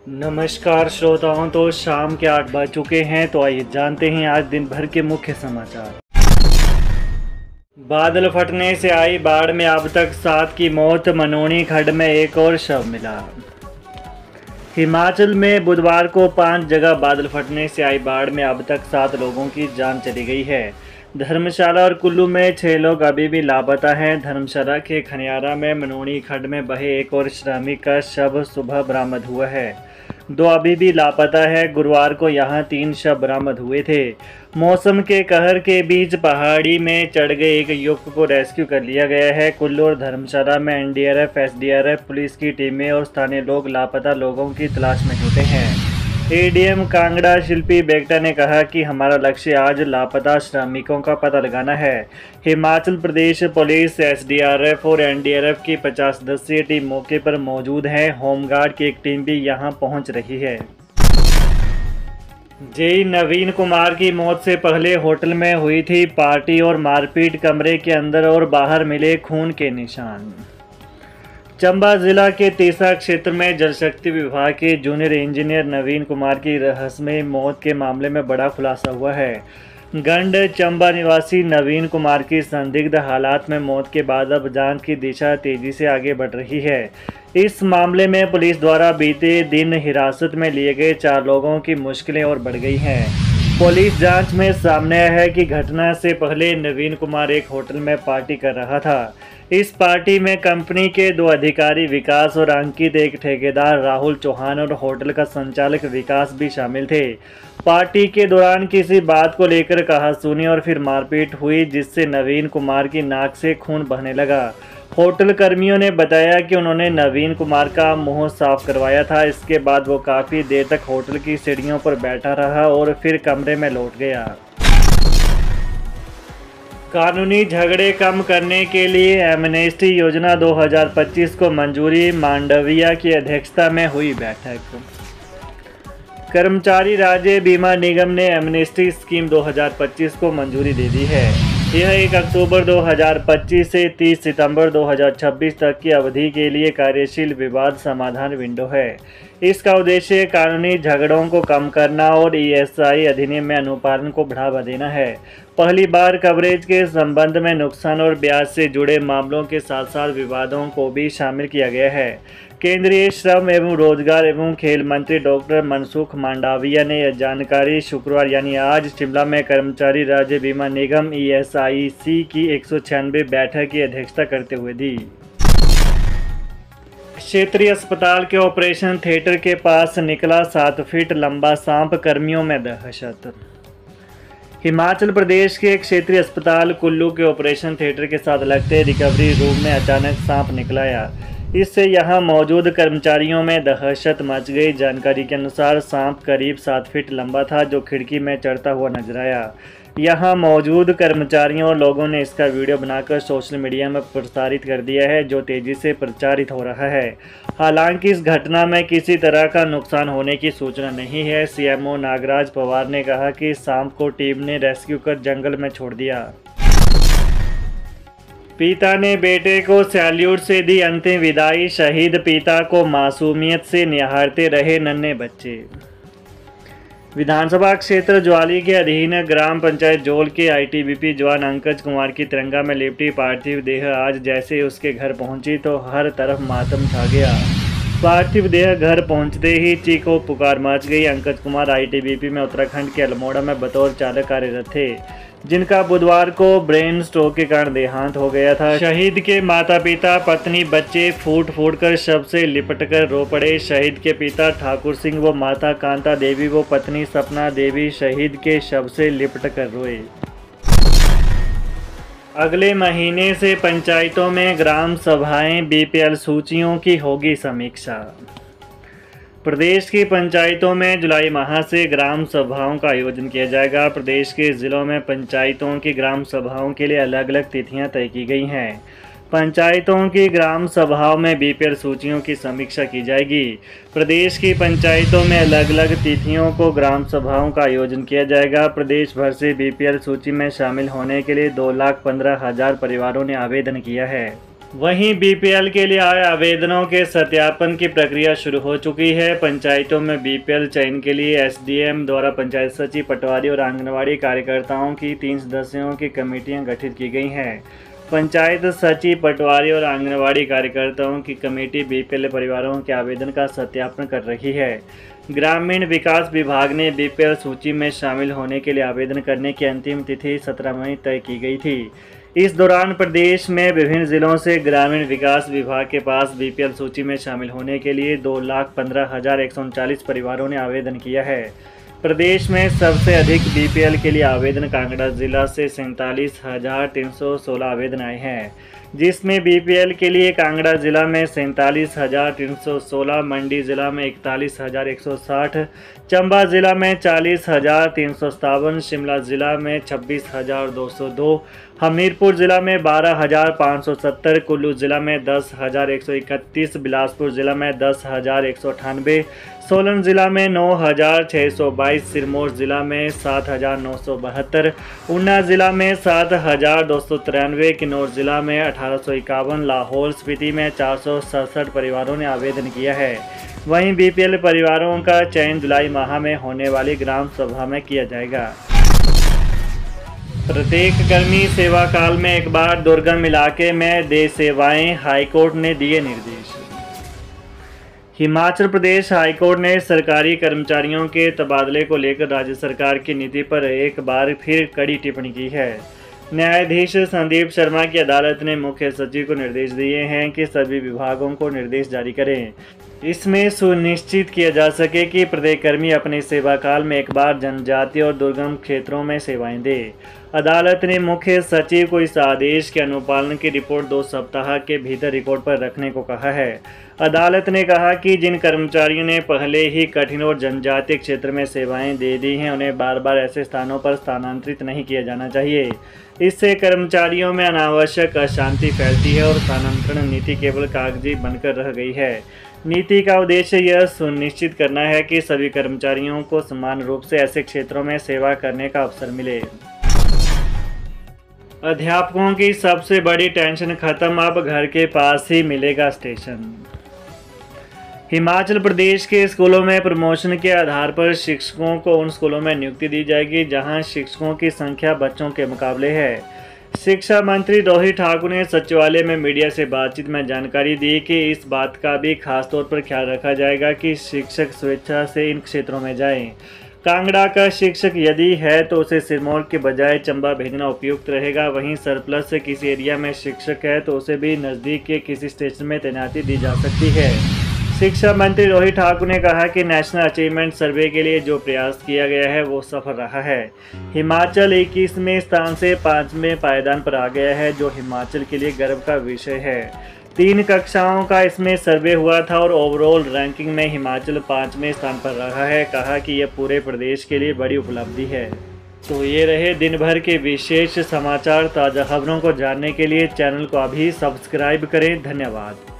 नमस्कार श्रोताओं, तो शाम के 8 बज चुके हैं। तो आइए जानते हैं आज दिन भर के मुख्य समाचार। बादल फटने से आई बाढ़ में अब तक 7 की मौत, मनोनी खड्ड में एक और शव मिला। हिमाचल में बुधवार को 5 जगह बादल फटने से आई बाढ़ में अब तक 7 लोगों की जान चली गई है। धर्मशाला और कुल्लू में 6 लोग अभी भी लापता हैं। धर्मशाला के खनियारा में मनोनी खड्ड में बहे एक और श्रमिक का शव सुबह बरामद हुआ है। 2 अभी भी लापता है। गुरुवार को यहां 3 शव बरामद हुए थे। मौसम के कहर के बीच पहाड़ी में चढ़ गए एक युवक को रेस्क्यू कर लिया गया है। कुल्लू और धर्मशाला में एनडीआरएफ, एसडीआरएफ, पुलिस की टीमें और स्थानीय लोग लापता लोगों की तलाश में जुटे हैं। एडीएम कांगड़ा शिल्पी बेगटा ने कहा कि हमारा लक्ष्य आज लापता श्रमिकों का पता लगाना है। हिमाचल प्रदेश पुलिस, एसडीआरएफ और एनडीआरएफ की 50 सदस्यीय टीम मौके पर मौजूद है। होमगार्ड की एक टीम भी यहां पहुंच रही है। जेई नवीन कुमार की मौत से पहले होटल में हुई थी पार्टी और मारपीट। कमरे के अंदर और बाहर मिले खून के निशान। चंबा जिला के तीसा क्षेत्र में जल शक्ति विभाग के जूनियर इंजीनियर नवीन कुमार की रहस्यमय मौत के मामले में बड़ा खुलासा हुआ है। गंड चंबा निवासी नवीन कुमार की संदिग्ध हालात में मौत के बाद अब जांच की दिशा तेजी से आगे बढ़ रही है। इस मामले में पुलिस द्वारा बीते दिन हिरासत में लिए गए 4 लोगों की मुश्किलें और बढ़ गई हैं। पुलिस जांच में सामने आया है कि घटना से पहले नवीन कुमार एक होटल में पार्टी कर रहा था। इस पार्टी में कंपनी के 2 अधिकारी विकास और अंकित, एक ठेकेदार राहुल चौहान और होटल का संचालक विकास भी शामिल थे। पार्टी के दौरान किसी बात को लेकर कहासुनी और फिर मारपीट हुई, जिससे नवीन कुमार की नाक से खून बहने लगा। होटल कर्मियों ने बताया कि उन्होंने नवीन कुमार का मुंह साफ करवाया था। इसके बाद वो काफ़ी देर तक होटल की सीढ़ियों पर बैठा रहा और फिर कमरे में लौट गया। कानूनी झगड़े कम करने के लिए एमनेस्टी योजना 2025 को मंजूरी। मांडविया की अध्यक्षता में हुई बैठक। कर्मचारी राज्य बीमा निगम ने एमनेस्टी स्कीम 2025 को मंजूरी दे दी है। यह 1 अक्टूबर 2025 से 30 सितंबर 2026 तक की अवधि के लिए कार्यशील विवाद समाधान विंडो है। इसका उद्देश्य कानूनी झगड़ों को कम करना और ईएसआई अधिनियम में अनुपालन को बढ़ावा देना है। पहली बार कवरेज के संबंध में नुकसान और ब्याज से जुड़े मामलों के साथ साथ विवादों को भी शामिल किया गया है। केंद्रीय श्रम एवं रोजगार एवं खेल मंत्री डॉक्टर मनसुख मांडविया ने यह जानकारी शुक्रवार यानी आज शिमला में कर्मचारी राज्य बीमा निगम ईएसआईसी की 196 बैठक की अध्यक्षता करते हुए दी। क्षेत्रीय अस्पताल के ऑपरेशन थिएटर के पास निकला 7 फीट लंबा सांप, कर्मियों में दहशत। हिमाचल प्रदेश के क्षेत्रीय अस्पताल कुल्लू के ऑपरेशन थिएटर के साथ लगते रिकवरी रूम में अचानक सांप निकल आया। इससे यहां मौजूद कर्मचारियों में दहशत मच गई। जानकारी के अनुसार सांप करीब 7 फीट लंबा था, जो खिड़की में चढ़ता हुआ नजर आया। यहां मौजूद कर्मचारियों और लोगों ने इसका वीडियो बनाकर सोशल मीडिया में प्रसारित कर दिया है, जो तेजी से प्रचारित हो रहा है। हालांकि इस घटना में किसी तरह का नुकसान होने की सूचना नहीं है। सीएमओ नागराज पवार ने कहा कि सांप को टीम ने रेस्क्यू कर जंगल में छोड़ दिया। पिता ने बेटे को सैल्यूट से दी अंतिम विदाई। शहीद पिता को मासूमियत से निहारते रहे नन्हे बच्चे। विधानसभा क्षेत्र ज्वाली के अधीन ग्राम पंचायत जोल के आईटीबीपी जवान अंकज कुमार की तिरंगा में लिपटी पार्थिव देह आज जैसे उसके घर पहुंची तो हर तरफ मातम छा गया। पार्थिव देह घर पहुंचते ही चीखों पुकार मच गई। अंकज कुमार आईटीबीपी में उत्तराखंड के अल्मोड़ा में बतौर चालक कार्यरत थे, जिनका बुधवार को ब्रेन स्ट्रोक के कारण देहांत हो गया था। शहीद के माता पिता, पत्नी, बच्चे फूट फूट कर शव से लिपट कर रो पड़े। शहीद के पिता ठाकुर सिंह व माता कांता देवी व पत्नी सपना देवी शहीद के शव से लिपट कर रोए। अगले महीने से पंचायतों में ग्राम सभाएं, बीपीएल सूचियों की होगी समीक्षा। प्रदेश की पंचायतों में जुलाई माह से ग्राम सभाओं का आयोजन किया जाएगा। प्रदेश के जिलों में पंचायतों की ग्राम सभाओं के लिए अलग अलग तिथियां तय की गई हैं। पंचायतों की ग्राम सभाओं में बीपीएल सूचियों की समीक्षा की जाएगी। प्रदेश की पंचायतों में अलग अलग तिथियों को ग्राम सभाओं का आयोजन किया जाएगा। प्रदेश भर से बीपीएल सूची में शामिल होने के लिए 2,15,000 परिवारों ने आवेदन किया है। वहीं बीपीएल के लिए आए आवेदनों के सत्यापन की प्रक्रिया शुरू हो चुकी है। पंचायतों में बीपीएल चयन के लिए एसडीएम द्वारा पंचायत सचिव, पटवारी और आंगनवाड़ी कार्यकर्ताओं की 3 सदस्यों की कमेटियां गठित की गई हैं। पंचायत सचिव, पटवारी और आंगनवाड़ी कार्यकर्ताओं की कमेटी बीपीएल परिवारों के आवेदन का सत्यापन कर रही है। ग्रामीण विकास विभाग ने बीपीएल सूची में शामिल होने के लिए आवेदन करने की अंतिम तिथि 17 मई तय की गई थी। इस दौरान प्रदेश में विभिन्न जिलों से ग्रामीण विकास विभाग के पास बीपीएल सूची में शामिल होने के लिए 2,15,139 परिवारों ने आवेदन किया है। प्रदेश में सबसे अधिक बीपीएल के लिए आवेदन कांगड़ा जिला से 47,316 आवेदन आए हैं, जिसमें बीपीएल के लिए कांगड़ा जिला में 47,316, मंडी जिला में 41,160, चंबा जिला में 40,357, शिमला जिला में 26,202, हमीरपुर जिला में 12,570, कुल्लू जिला में 10,131, बिलासपुर जिला में 10,198, सोलन जिला में 9,622, सिरमौर जिला में 7,972, ऊना जिला में 7,293, किन्नौर जिला में 1,851, लाहौल स्पीति में 467 परिवारों ने आवेदन किया है। वहीं बीपीएल परिवारों का चयन जुलाई माह में होने वाली ग्राम सभा में किया जाएगा। प्रत्येक कर्मी सेवा काल में एक बार दुर्गम इलाके में दे सेवाएं, हाईकोर्ट ने दिए निर्देश। हिमाचल प्रदेश हाईकोर्ट ने सरकारी कर्मचारियों के तबादले को लेकर राज्य सरकार की नीति पर एक बार फिर कड़ी टिप्पणी की है। न्यायाधीश संदीप शर्मा की अदालत ने मुख्य सचिव को निर्देश दिए हैं कि सभी विभागों को निर्देश जारी करें। इसमें सुनिश्चित किया जा सके कि प्रत्येक कर्मी अपने सेवा काल में एक बार जनजातीय और दुर्गम क्षेत्रों में सेवाएं दे। अदालत ने मुख्य सचिव को इस आदेश के अनुपालन की रिपोर्ट 2 सप्ताह के भीतर रिकॉर्ड पर रखने को कहा है। अदालत ने कहा कि जिन कर्मचारियों ने पहले ही कठिन और जनजातीय क्षेत्र में सेवाएं दे दी हैं, उन्हें बार बार ऐसे स्थानों पर स्थानांतरित नहीं किया जाना चाहिए। इससे कर्मचारियों में अनावश्यक अशांति फैलती है और स्थानांतरण नीति केवल कागजी बनकर रह गई है। नीति का उद्देश्य यह सुनिश्चित करना है कि सभी कर्मचारियों को समान रूप से ऐसे क्षेत्रों में सेवा करने का अवसर मिले। अध्यापकों की सबसे बड़ी टेंशन खत्म, अब घर के पास ही मिलेगा स्टेशन। हिमाचल प्रदेश के स्कूलों में प्रमोशन के आधार पर शिक्षकों को उन स्कूलों में नियुक्ति दी जाएगी जहां शिक्षकों की संख्या बच्चों के मुकाबले है। शिक्षा मंत्री रोहित ठाकुर ने सचिवालय में मीडिया से बातचीत में जानकारी दी कि इस बात का भी खास तौर पर ख्याल रखा जाएगा कि शिक्षक स्वेच्छा से इन क्षेत्रों में जाएं। कांगड़ा का शिक्षक यदि है तो उसे सिरमौर के बजाय चंबा भेजना उपयुक्त रहेगा। वहीं सरप्लस से किसी एरिया में शिक्षक है तो उसे भी नज़दीक के किसी स्टेशन में तैनाती दी जा सकती है। शिक्षा मंत्री रोहित ठाकुर ने कहा कि नेशनल अचीवमेंट सर्वे के लिए जो प्रयास किया गया है वो सफल रहा है। हिमाचल 21वें स्थान से 5वें पायदान पर आ गया है, जो हिमाचल के लिए गर्व का विषय है। 3 कक्षाओं का इसमें सर्वे हुआ था और ओवरऑल रैंकिंग में हिमाचल 5वें स्थान पर रहा है। कहा कि यह पूरे प्रदेश के लिए बड़ी उपलब्धि है। तो ये रहे दिन भर के विशेष समाचार। ताज़ा खबरों को जानने के लिए चैनल को अभी सब्सक्राइब करें। धन्यवाद।